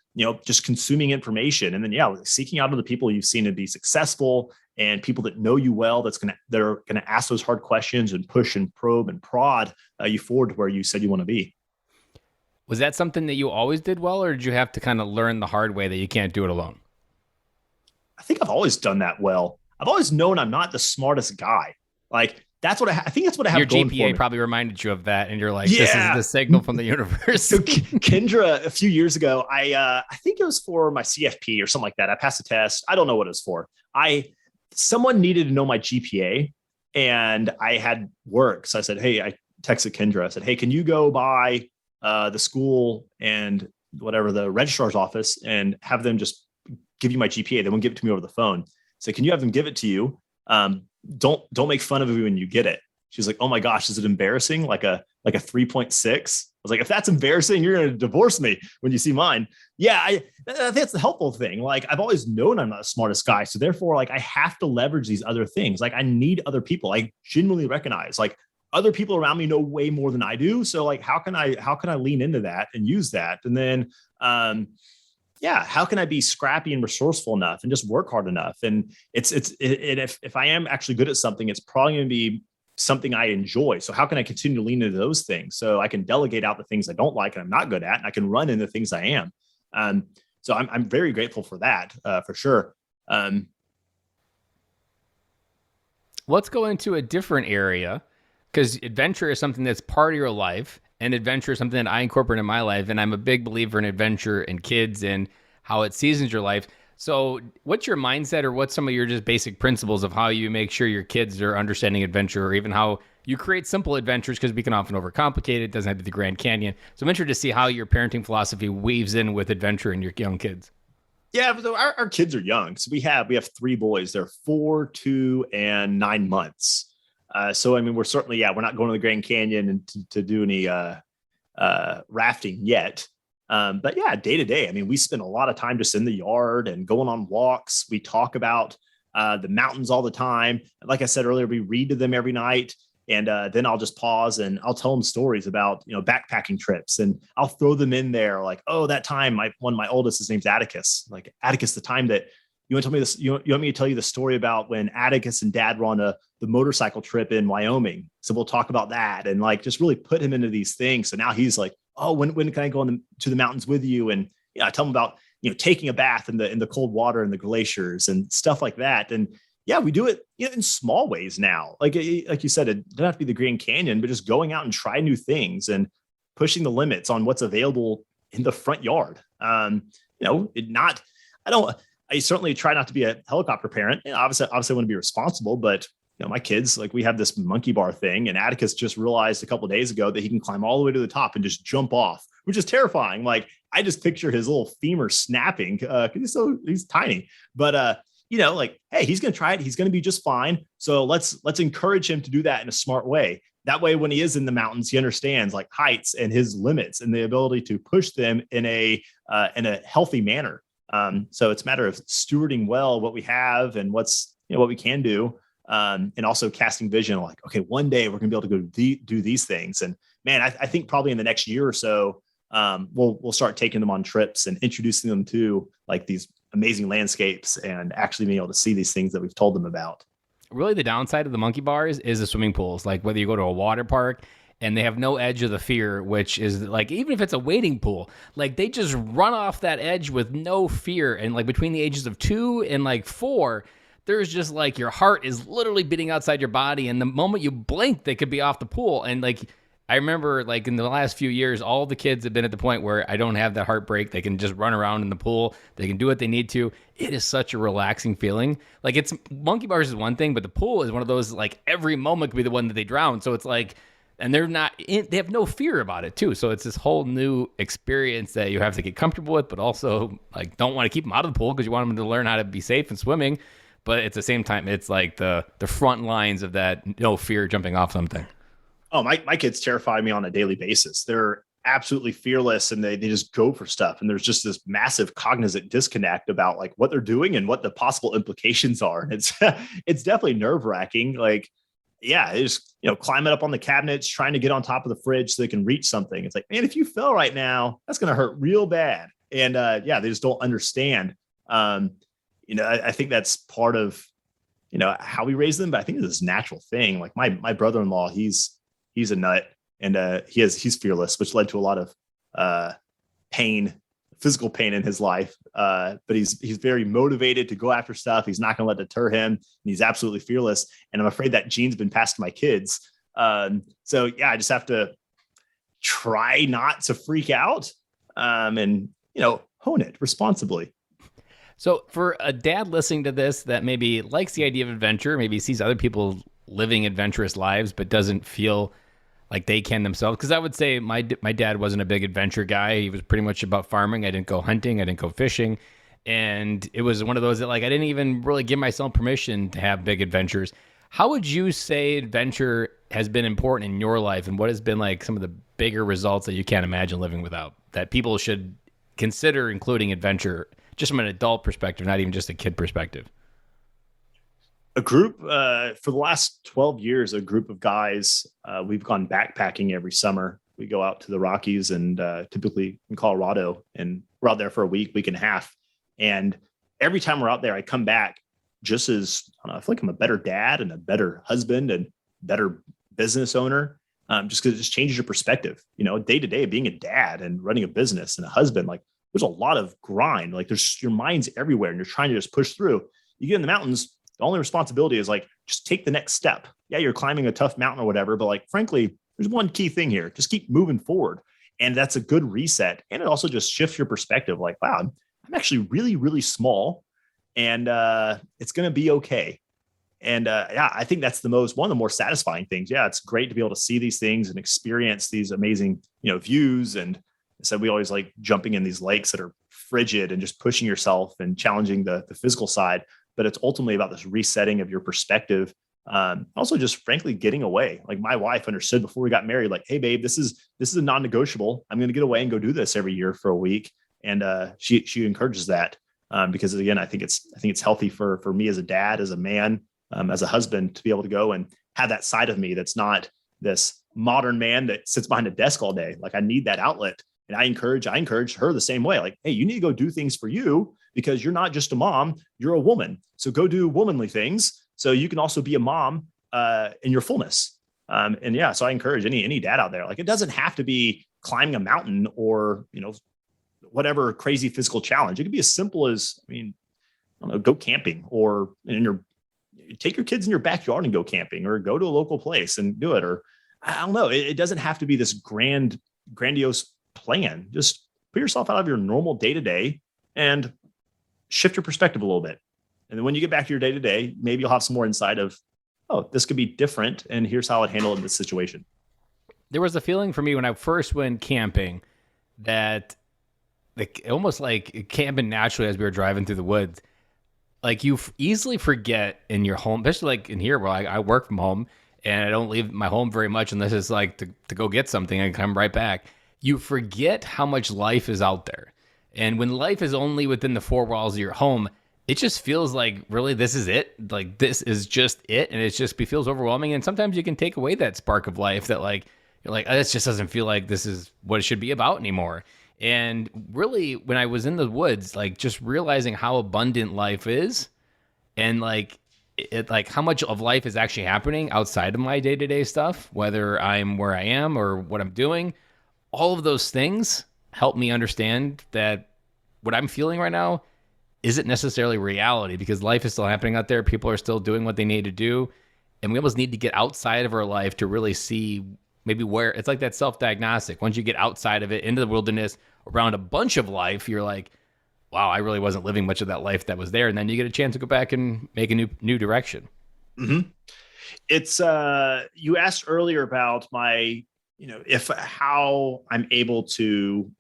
just consuming information, and then, seeking out other people you've seen to be successful and people that know you well, that are going to ask those hard questions and push and probe and prod you forward to where you said you want to be. Was that something that you always did well, or did you have to kind of learn the hard way that you can't do it alone? I think I've always done that well. I've always known I'm not the smartest guy. Like, that's what I think that's what I have Your going GPA for me. Probably reminded you of that, and you're like, this is the signal from the universe. So Kendra, a few years ago, I think it was for my CFP or something like that. I passed a test. I don't know what it was for. Someone needed to know my GPA, and I had work. So I said, hey, I texted Kendra. I said, hey, can you go by the school and whatever the registrar's office and have them just give you my GPA? They won't give it to me over the phone. So can you have them give it to you? Don't make fun of me when you get it. She's like, oh my gosh, is it embarrassing? Like a 3.6. I was like, if that's embarrassing, you're going to divorce me when you see mine. Yeah, I think that's the helpful thing. Like, I've always known I'm not the smartest guy. So therefore, like, I have to leverage these other things. Like, I need other people. I genuinely recognize, like, other people around me know way more than I do. So like, how can I lean into that and use that? And then, how can I be scrappy and resourceful enough and just work hard enough? And if I am actually good at something, it's probably going to be something I enjoy. So how can I continue to lean into those things so I can delegate out the things I don't like and I'm not good at, and I can run into things I am. So I'm very grateful for that, for sure. Let's go into a different area, because adventure is something that's part of your life, and adventure is something that I incorporate in my life. And I'm a big believer in adventure and kids and how it seasons your life. So what's your mindset, or what's some of your just basic principles of how you make sure your kids are understanding adventure, or even how you create simple adventures? Because we can often overcomplicate it. It doesn't have to be the Grand Canyon. So I'm interested to see how your parenting philosophy weaves in with adventure in your young kids. Yeah, so our kids are young. So we have 3 boys. They're 4, 2, and 9 months. So, I mean, we're certainly, we're not going to the Grand Canyon and to do any rafting yet. But yeah, day to day, I mean, we spend a lot of time just in the yard and going on walks. We talk about the mountains all the time. Like I said earlier, we read to them every night. And then I'll just pause and I'll tell them stories about, backpacking trips. And I'll throw them in there like, oh, that time one of my oldest, his name's Atticus. Like, Atticus, the time that you want to tell me this, you want me to tell you the story about when Atticus and Dad were on the motorcycle trip in Wyoming. So we'll talk about that and like just really put him into these things. So now he's like, oh, when can I go to the mountains with you? And I tell him about, taking a bath in the cold water and the glaciers and stuff like that. And yeah, we do it in small ways now. Like you said, it doesn't have to be the Grand Canyon, but just going out and try new things and pushing the limits on what's available in the front yard. I certainly try not to be a helicopter parent. Obviously I want to be responsible, but my kids, like, we have this monkey bar thing, and Atticus just realized a couple of days ago that he can climb all the way to the top and just jump off, which is terrifying. Like, I just picture his little femur snapping because he's tiny, but like, hey, he's going to try it. He's going to be just fine. So let's encourage him to do that in a smart way. That way, when he is in the mountains, he understands like heights and his limits and the ability to push them in a healthy manner. So it's a matter of stewarding well what we have and what we can do. And also casting vision, like, okay, one day we're going to be able to go do these things. And man, I think probably in the next year or so, we'll start taking them on trips and introducing them to like these amazing landscapes and actually being able to see these things that we've told them about. Really, the downside of the monkey bars is the swimming pools. Like, whether you go to a water park and they have no edge of the fear, which is like, even if it's a wading pool, like, they just run off that edge with no fear. And like, between the ages of 2 and like 4, there's just like, your heart is literally beating outside your body. And the moment you blink, they could be off the pool. And like, I remember like in the last few years, all the kids have been at the point where I don't have that heartbreak. They can just run around in the pool. They can do what they need to. It is such a relaxing feeling. Like, it's monkey bars is one thing, but the pool is one of those, like, every moment could be the one that they drown. So it's like, and they have no fear about it too. So it's this whole new experience that you have to get comfortable with, but also like, don't want to keep them out of the pool because you want them to learn how to be safe in swimming. But at the same time, it's like the front lines of that no fear jumping off something. Oh, my kids terrify me on a daily basis. They're absolutely fearless and they just go for stuff. And there's just this massive cognizant disconnect about like what they're doing and what the possible implications are. And it's definitely nerve wracking. Like, yeah, they just, climbing up on the cabinets, trying to get on top of the fridge so they can reach something. It's like, man, if you fell right now, that's going to hurt real bad. And they just don't understand. I think that's part of, how we raise them, but I think it's this natural thing. Like my brother-in-law, he's a nut, and he's fearless, which led to a lot of physical pain in his life. But he's very motivated to go after stuff. He's not going to let it deter him. And he's absolutely fearless. And I'm afraid that gene's been passed to my kids. So yeah, I just have to try not to freak out, and hone it responsibly. So for a dad listening to this that maybe likes the idea of adventure, maybe sees other people living adventurous lives, but doesn't feel like they can themselves. Because I would say my dad wasn't a big adventure guy. He was pretty much about farming. I didn't go hunting. I didn't go fishing. And it was one of those that like I didn't even really give myself permission to have big adventures. How would you say adventure has been important in your life, and what has been like some of the bigger results that you can't imagine living without that people should consider including adventure just from an adult perspective, not even just a kid perspective? A group for the last 12 years, a group of guys, we've gone backpacking every summer. We go out to the Rockies and typically in Colorado, and we're out there for a week and a half. And every time we're out there, I come back just as, I don't know, I feel like I'm a better dad and a better husband and better business owner. Just because it just changes your perspective, day to day, being a dad and running a business and a husband, like there's a lot of grind, like there's your mind's everywhere and you're trying to just push through. You get in the mountains, the only responsibility is like, just take the next step. Yeah, you're climbing a tough mountain or whatever, but like, frankly, there's one key thing here. Just keep moving forward. And that's a good reset. And it also just shifts your perspective. Like, wow, I'm actually really, really small and it's going to be okay. And yeah, I think that's one of the more satisfying things. Yeah, it's great to be able to see these things and experience these amazing, views. And so we always like jumping in these lakes that are frigid and just pushing yourself and challenging the physical side. But it's ultimately about this resetting of your perspective. Also just frankly getting away. Like my wife understood before we got married, like, hey babe, this is a non-negotiable. I'm going to get away and go do this every year for a week. And she encourages that because again, I think it's healthy for me as a dad, as a man, as a husband, to be able to go and have that side of me that's not this modern man that sits behind a desk all day. Like I need that outlet. And I encourage her the same way. Like, hey, you need to go do things for you because you're not just a mom, you're a woman. So go do womanly things so you can also be a mom in your fullness. And yeah, so I encourage any dad out there. Like it doesn't have to be climbing a mountain or, whatever crazy physical challenge. It could be as simple as, I don't know, go camping or take your kids in your backyard and go camping or go to a local place and do it. Or I don't know. It doesn't have to be this grandiose plan. Just put yourself out of your normal day-to-day and shift your perspective a little bit. And then when you get back to your day-to-day, maybe you'll have some more insight of, oh, this could be different. And here's how I'd handle it in this situation. There was a feeling for me when I first went camping that almost like camping naturally as we were driving through the woods, like you easily forget in your home, especially like in here where I work from home and I don't leave my home very much unless it's like to go get something and come right back. You forget how much life is out there. And when life is only within the four walls of your home, it just feels like, really, this is it? Like, this is just it? And it feels overwhelming. And sometimes you can take away that spark of life that like, you're like, oh, this just doesn't feel like this is what it should be about anymore. And really, when I was in the woods, like just realizing how abundant life is and like how much of life is actually happening outside of my day-to-day stuff, whether I'm where I am or what I'm doing, all of those things help me understand that what I'm feeling right now isn't necessarily reality because life is still happening out there. People are still doing what they need to do. And we almost need to get outside of our life to really see maybe where it's like that self-diagnostic. Once you get outside of it into the wilderness around a bunch of life, you're like, wow, I really wasn't living much of that life that was there. And then you get a chance to go back and make a new direction. Mm-hmm. It's you asked earlier about my, how I'm able to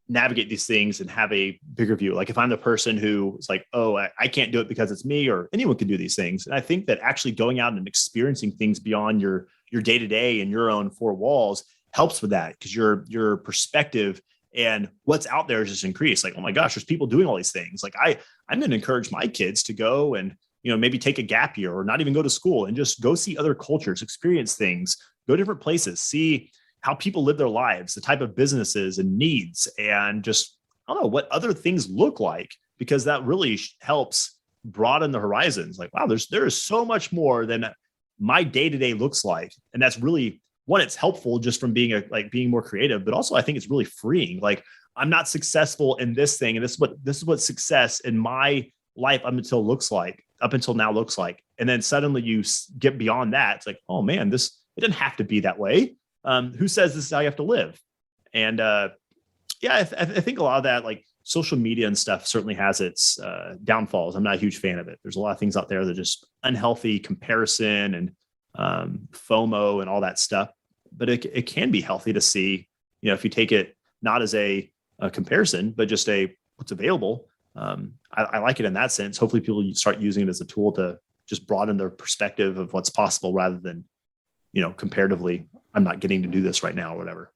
navigate these things and have a bigger view. Like if I'm the person who is like, oh, I can't do it because it's me, or anyone can do these things. And I think that actually going out and experiencing things beyond your day-to-day and your own four walls helps with that, because your perspective and what's out there is just increased. Like, oh my gosh, there's people doing all these things. Like I'm going to encourage my kids to go and, maybe take a gap year or not even go to school and just go see other cultures, experience things, go different places, see how people live their lives, the type of businesses and needs, and just, I don't know, what other things look like, because that really helps broaden the horizons. Like, wow, there is so much more than my day-to-day looks like. And that's really one, it's helpful just from being being more creative, but also I think it's really freeing. Like I'm not successful in this thing. And this is what success in my life up until now looks like. And then suddenly you get beyond that. It's like, oh man, it didn't have to be that way. Who says this is how you have to live? And I think a lot of that, like social media and stuff, certainly has its downfalls. I'm not a huge fan of it. There's a lot of things out there that are just unhealthy comparison and FOMO and all that stuff. but it can be healthy to see, if you take it not as a comparison, but just what's available. I like it in that sense. Hopefully people start using it as a tool to just broaden their perspective of what's possible rather than, comparatively, I'm not getting to do this right now or whatever.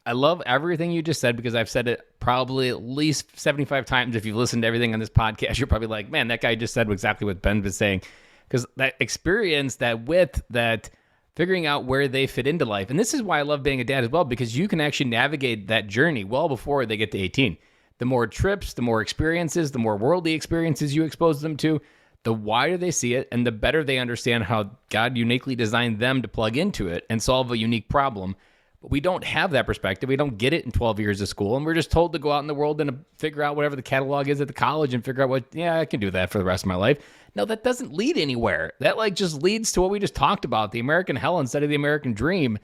I love everything you just said because I've said it probably at least 75 times. If you've listened to everything on this podcast, you're probably like, man, that guy just said exactly what Ben was saying. Because that experience, that width, that figuring out where they fit into life. And this is why I love being a dad as well, because you can actually navigate that journey well before they get to 18. The more trips, the more experiences, the more worldly experiences you expose them to, the wider they see it and the better they understand how God uniquely designed them to plug into it and solve a unique problem. But we don't have that perspective. We don't get it in 12 years of school. And we're just told to go out in the world and figure out whatever the catalog is at the college and figure out I can do that for the rest of my life. No, that doesn't lead anywhere. That just leads to what we just talked about, the American hell instead of the American dream.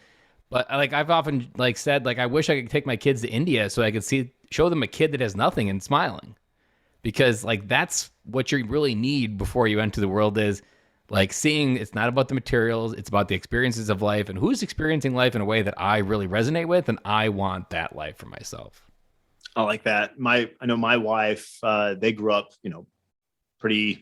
But I've often said, I wish I could take my kids to India so I could show them a kid that has nothing and smiling. Because that's what you really need before you enter the world is seeing it's not about the materials, it's about the experiences of life and who's experiencing life in a way that I really resonate with, and I want that life for myself. I like that. I know my wife, they grew up, pretty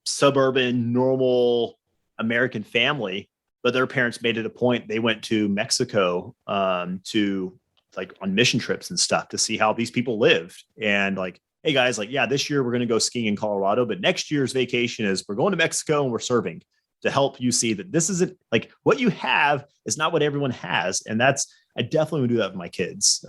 suburban, normal American family, but their parents made it a point. They went to Mexico to on mission trips and stuff to see how these people lived. And hey guys, this year we're going to go skiing in Colorado, but next year's vacation is we're going to Mexico and we're serving to help you see that this isn't what you have is not what everyone has. And I definitely would do that with my kids.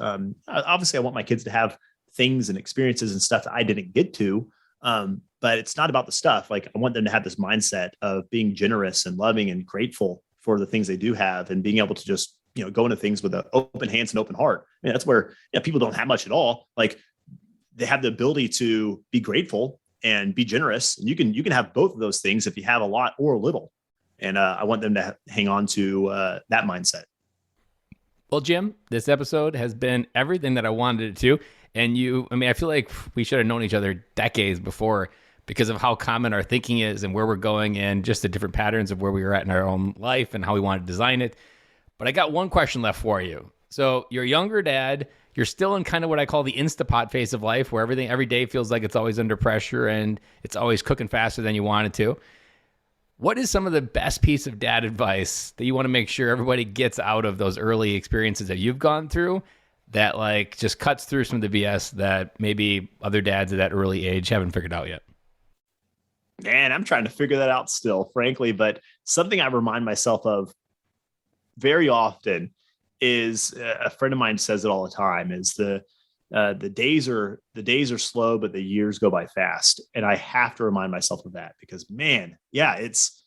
Obviously I want my kids to have things and experiences and stuff that I didn't get to. But it's not about the stuff. I want them to have this mindset of being generous and loving and grateful for the things they do have and being able to just, go into things with open hands and open heart. I mean, that's where people don't have much at all. They have the ability to be grateful and be generous. And you can have both of those things if you have a lot or a little. And I want them to hang on to that mindset. Well, Jim, this episode has been everything that I wanted it to. And I feel like we should have known each other decades before because of how common our thinking is and where we're going and just the different patterns of where we were at in our own life and how we want to design it. But I got one question left for you. So you're a younger dad. You're still in kind of what I call the Instapot phase of life where every day feels like it's always under pressure and it's always cooking faster than you want it to. What is some of the best piece of dad advice that you want to make sure everybody gets out of those early experiences that you've gone through that just cuts through some of the BS that maybe other dads at that early age haven't figured out yet? Man, I'm trying to figure that out still, frankly, but something I remind myself of very often is a friend of mine says it all the time is the days are slow, but the years go by fast. And I have to remind myself of that because man, it's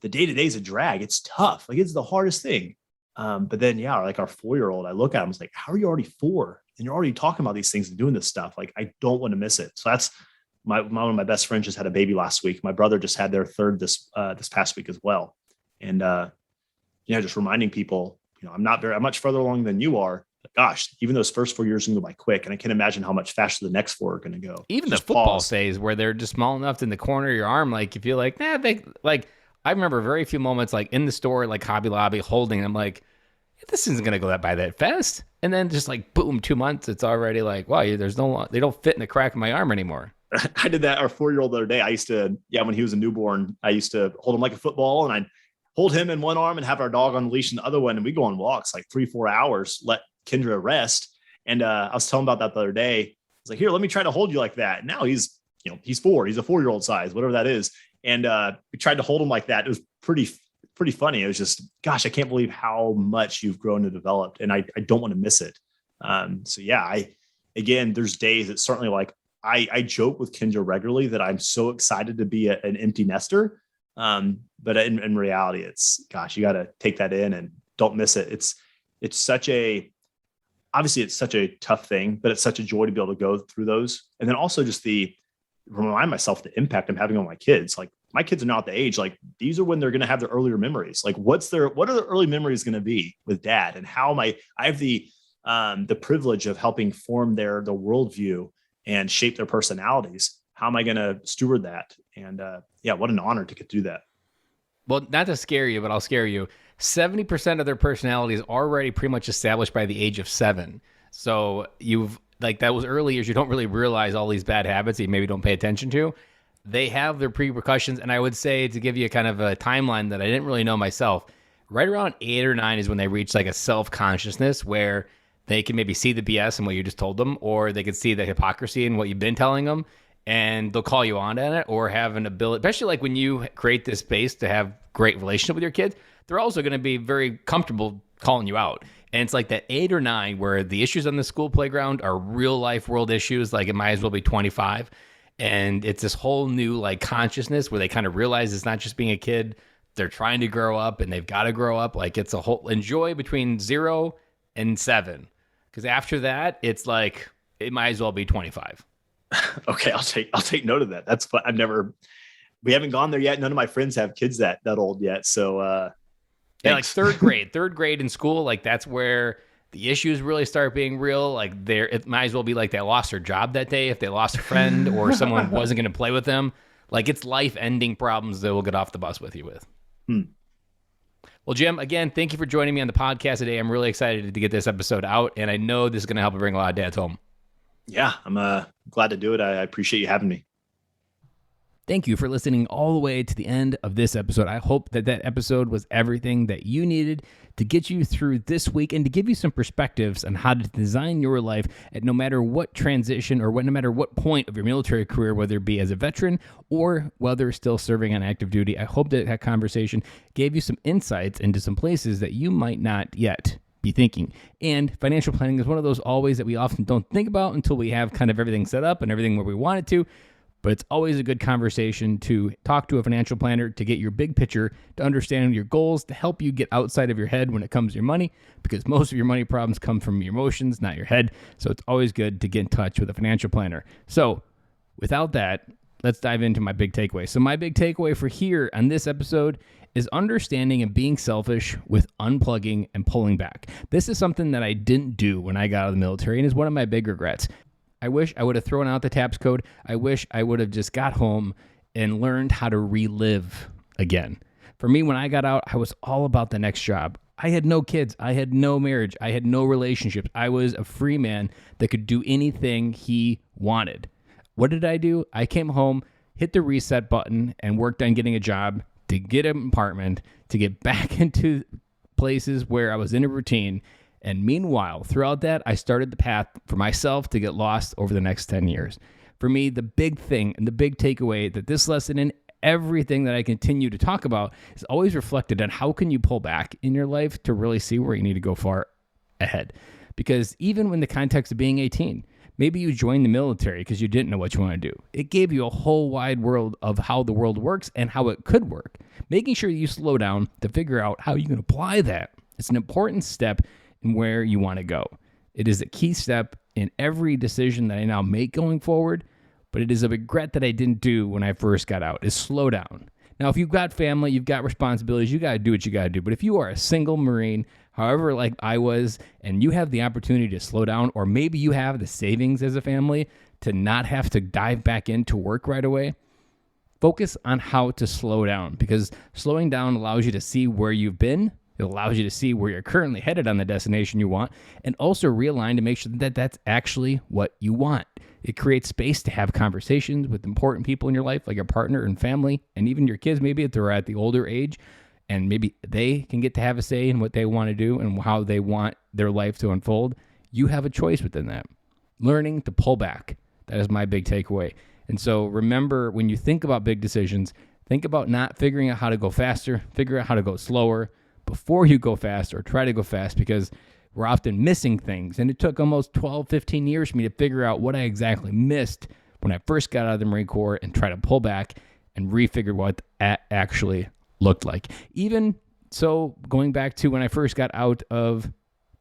the day-to-day is a drag. It's tough. It's the hardest thing. But then, our 4-year-old, I look at him, I was like, how are you already 4? And you're already talking about these things and doing this stuff. I don't want to miss it. So that's one of my best friends just had a baby last week. My brother just had their third this past week as well. And, just reminding people, I'm not very much further along than you are. But gosh, even those first 4 years can go by quick. And I can't imagine how much faster the next 4 are going to go. Even just the football phase where they're just small enough in the corner of your arm. You feel I remember very few moments in the store, Hobby Lobby holding them this isn't going to go by that fast. And then just boom, 2 months, it's already wow, they don't fit in the crack of my arm anymore. I did that our 4-year-old the other day. I used to, when he was a newborn, I used to hold him like a football and I'd hold him in one arm and have our dog on the leash in the other one. And we go on walks 3-4 hours, let Kendra rest. And I was telling about that the other day. I was like, here, let me try to hold you like that. Now he's 4, he's a 4-year-old size, whatever that is. And we tried to hold him like that. It was pretty funny. It was just, gosh, I can't believe how much you've grown and developed. And I don't want to miss it. Again, there's days it's certainly I joke with Kendra regularly that I'm so excited to be an empty nester. But in reality, it's, gosh, you got to take that in and don't miss it. It's such a tough thing, but it's such a joy to be able to go through those. And then also just remind myself the impact I'm having on my kids. My kids are now at the age, these are when they're going to have their earlier memories. What are the early memories going to be with dad and how I have the privilege of helping form the worldview and shape their personalities. How am I going to steward that? And what an honor to get to do that. Well, not to scare you, but I'll scare you. 70% of their personality is already pretty much established by the age of 7. So you've like that was early years. You don't really realize all these bad habits that you maybe don't pay attention to. They have their repercussions. And I would say, to give you kind of a timeline that I didn't really know myself, right around 8 or 9 is when they reach like a self-consciousness where they can maybe see the BS in what you just told them, or they can see the hypocrisy in what you've been telling them, and they'll call you on it, or have an ability, especially like when you create this space to have great relationship with your kids, they're also going to be very comfortable calling you out. And it's like that 8 or 9 where the issues on the school playground are real life world issues. Like it might as well be 25. And it's this whole new like consciousness where they kind of realize it's not just being a kid. They're trying to grow up and they've got to grow up. Like it's a whole enjoy between 0 and 7. Because after that, it's like, it might as well be 25. Okay. I'll take note of that. That's fun. We haven't gone there yet. None of my friends have kids that old yet. So, yeah, like third grade in school, like that's where the issues really start being real. Like it might as well be like they lost their job that day if they lost a friend or someone wasn't going to play with them. Like it's life-ending problems that we'll get off the bus with you with. Well, Jim, again, thank you for joining me on the podcast today. I'm really excited to get this episode out, and I know this is going to help bring a lot of dads home. Yeah, I'm glad to do it. I appreciate you having me. Thank you for listening all the way to the end of this episode. I hope that episode was everything that you needed to get you through this week and to give you some perspectives on how to design your life at no matter what transition or no matter what point of your military career, whether it be as a veteran or whether still serving on active duty. I hope that conversation gave you some insights into some places that you might not yet be thinking. And financial planning is one of those always that we often don't think about until we have kind of everything set up and everything where we want it to. But it's always a good conversation to talk to a financial planner to get your big picture, to understand your goals, to help you get outside of your head when it comes to your money, because most of your money problems come from your emotions, not your head. So it's always good to get in touch with a financial planner. So without that, let's dive into my big takeaway. So my big takeaway for here on this episode is understanding and being selfish with unplugging and pulling back. This is something that I didn't do when I got out of the military and is one of my big regrets. I wish I would have thrown out the TAPS code. I wish I would have just got home and learned how to relive again. For me, when I got out, I was all about the next job. I had no kids. I had no marriage. I had no relationships. I was a free man that could do anything he wanted. What did I do? I came home, hit the reset button, and worked on getting a job, to get an apartment, to get back into places where I was in a routine. And meanwhile, throughout that, I started the path for myself to get lost over the next 10 years. For me, the big thing and the big takeaway that this lesson and everything that I continue to talk about is always reflected on how can you pull back in your life to really see where you need to go far ahead. Because even in the context of being 18, maybe you joined the military because you didn't know what you want to do. It gave you a whole wide world of how the world works and how it could work. Making sure you slow down to figure out how you can apply that. It's an important step in where you want to go. It is a key step in every decision that I now make going forward, but it is a regret that I didn't do when I first got out, is slow down. Now, if you've got family, you've got responsibilities, you got to do what you got to do. But if you are a single Marine, however, like I was, and you have the opportunity to slow down, or maybe you have the savings as a family to not have to dive back into work right away, focus on how to slow down, because slowing down allows you to see where you've been. It allows you to see where you're currently headed on the destination you want, and also realign to make sure that that's actually what you want. It creates space to have conversations with important people in your life, like your partner and family, and even your kids, maybe if they're at the older age, and maybe they can get to have a say in what they want to do and how they want their life to unfold. You have a choice within that. Learning to pull back. That is my big takeaway. And so remember, when you think about big decisions, think about not figuring out how to go faster, figure out how to go slower before you go fast, or try to go fast, because we're often missing things. And it took almost 12, 15 years for me to figure out what I exactly missed when I first got out of the Marine Corps and try to pull back and refigure what that actually looked like. Even so, going back to when I first got out of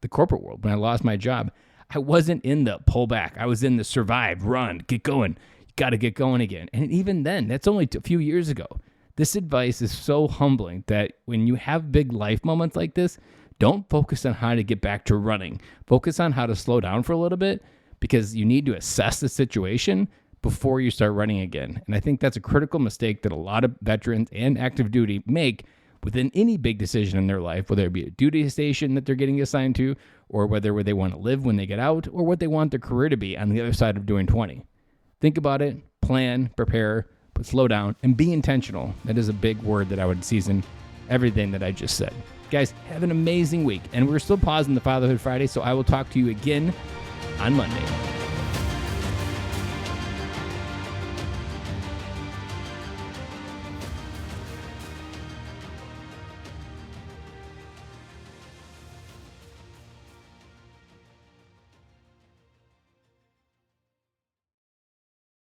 the corporate world, when I lost my job, I wasn't in the pull back. I was in the survive, run, get going. You got to get going again. And even then, that's only a few years ago. This advice is so humbling that when you have big life moments like this, don't focus on how to get back to running. Focus on how to slow down for a little bit, because you need to assess the situation before you start running again. And I think that's a critical mistake that a lot of veterans and active duty make within any big decision in their life, whether it be a duty station that they're getting assigned to, or whether they want to live when they get out, or what they want their career to be on the other side of doing 20. Think about it, plan, prepare, but slow down, and be intentional. That is a big word that I would season everything that I just said. Guys, have an amazing week. And we're still pausing the Fatherhood Friday, so I will talk to you again on Monday.